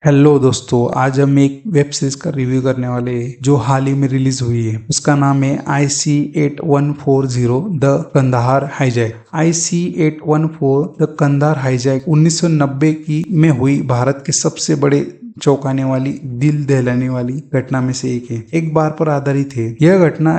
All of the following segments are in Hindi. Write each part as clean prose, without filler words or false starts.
हेलो दोस्तों, आज हम एक वेब सीरीज का रिव्यू करने वाले हैं जो हाल ही में रिलीज हुई है। उसका नाम है IC8140 the Kandahar hijack. IC8140 the Kandahar hijack 1990 की में हुई भारत के सबसे बड़े चौंकाने वाली, दिल दहलाने वाली घटना में से एक है। एक बार पर आधारित है। यह घटना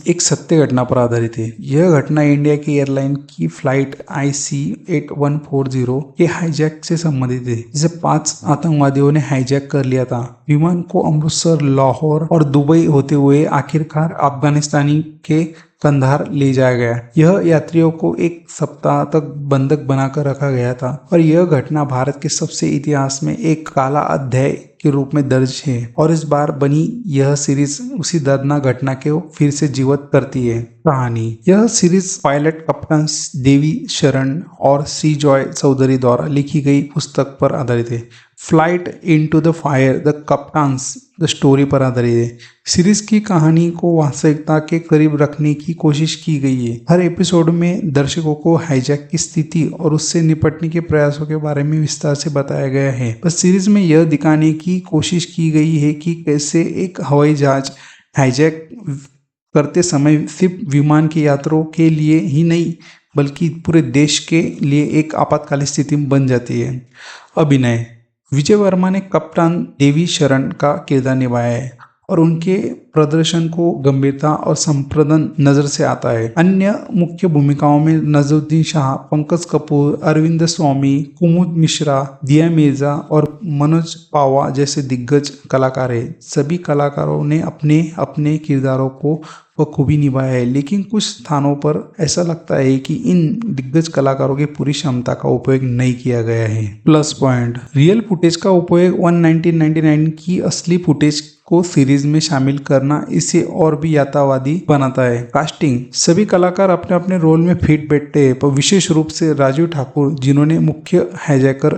एक सत्य घटना पर आधारित है। यह घटना इंडिया की एयरलाइन की फ्लाइट IC8140 के हाईजैक से संबंधित है, जिसे 5 आतंकवादियों ने हाईजैक कर लिया था। विमान को अमृतसर, लाहौर और दुबई होते हुए आखिरकार अफगानिस्तानी के कंधार ले जाया गया। यह यात्रियों को एक सप्ताह तक बंधक बनाकर रखा गया था और यह घटना भारत के सबसे इतिहास में एक काला अध्याय के रूप में दर्ज है। और इस बार बनी यह सीरीज उसी दर्दनाक घटना को फिर से जीवित करती है। कहानी: यह सीरीज पायलट कप्तान देवी शरण और सी जॉय चौधरी द्वारा लिखी गई पुस्तक पर आधारित है। Flight into the fire the captain's the story पर आधारित है। सीरीज की कहानी को वास्तविकता के करीब रखने की कोशिश की गई है। हर एपिसोड में दर्शकों को हाईजैक की स्थिति और उससे निपटने के प्रयासों के बारे में विस्तार से बताया गया है। बस सीरीज में यह दिखाने की कोशिश की गई है कि कैसे एक हवाई जहाज हाईजैक करते समय सिर्फ विमान के यात्रियों के लिए ही नहीं बल्कि पूरे देश के लिए एक आपातकालीन स्थिति बन जाती है। अभिनय: विजय वर्मा ने कप्तान देवी शरण का किरदार निभाया है और उनके प्रदर्शन को गंभीरता और संप्रदन नजर से आता है। अन्य मुख्य भूमिकाओं में नजरुद्दीन शाह, पंकज कपूर, अरविंद स्वामी, कुमुद मिश्रा, दिया मिर्जा और मनोज पावा जैसे दिग्गज कलाकार हैं। सभी कलाकारों ने अपने अपने किरदारों को बखूबी निभाया है, लेकिन कुछ स्थानों पर ऐसा लगता है कि इन दिग्गज कलाकारों की पूरी क्षमता का उपयोग नहीं किया गया है। प्लस पॉइंट: रियल फुटेज का उपयोग 1999 की असली फुटेज को सीरीज में शामिल करना इसे और भी यथार्थवादी बनाता है। कास्टिंग: सभी कलाकार अपने अपने रोल में फिट बैठते हैं, पर विशेष रूप से राजीव ठाकुर, जिन्होंने मुख्य हाईजैकर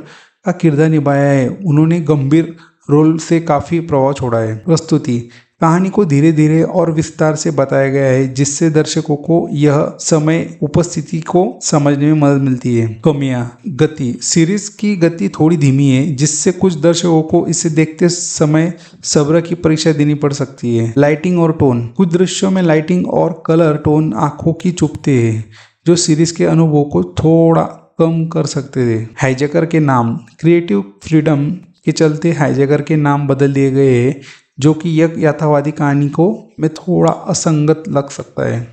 का किरदार निभाया है, उन्होंने गंभीर रोल से काफी प्रभाव छोड़ा है। प्रस्तुति: कहानी को धीरे धीरे और विस्तार से बताया गया है, जिससे दर्शकों को यह समय उपस्थिति को समझने में मदद मिलती है। कमियां: गति: सीरीज की गति थोड़ी धीमी है, जिससे कुछ दर्शकों को इसे देखते समय सब्र की परीक्षा देनी पड़ सकती है। लाइटिंग और टोन: कुछ दृश्यों में लाइटिंग और कलर टोन आंखों की चुभते हैं, जो सीरीज के अनुभव को थोड़ा कम कर सकते थे। हाईजैकर के नाम: क्रिएटिव फ्रीडम के चलते हाईजैकर के नाम बदल दिए गए हैं, जो कि यह यथार्थवादी कहानी को में थोड़ा असंगत लग सकता है।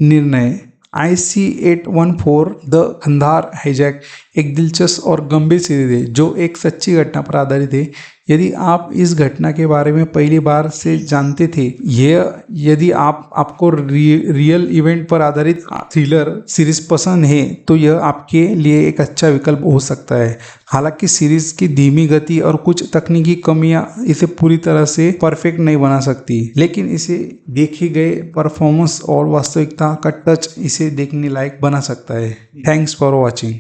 निर्णय: IC8140 द कंधार हाईजैक एक दिलचस्प और गंभीर सीरीज है जो एक सच्ची घटना पर आधारित है। यदि आप इस घटना के बारे में पहली बार से जानते थे, यदि आपको रियल इवेंट पर आधारित थ्रिलर सीरीज पसंद है, तो यह आपके लिए एक अच्छा विकल्प हो सकता है। हालांकि सीरीज की धीमी गति और कुछ तकनीकी कमियां इसे पूरी तरह से परफेक्ट नहीं बना सकती, लेकिन इसे देखे गए परफॉर्मेंस और वास्तविकता का टच इसे देखने लायक बना सकता है। Thanks for watching.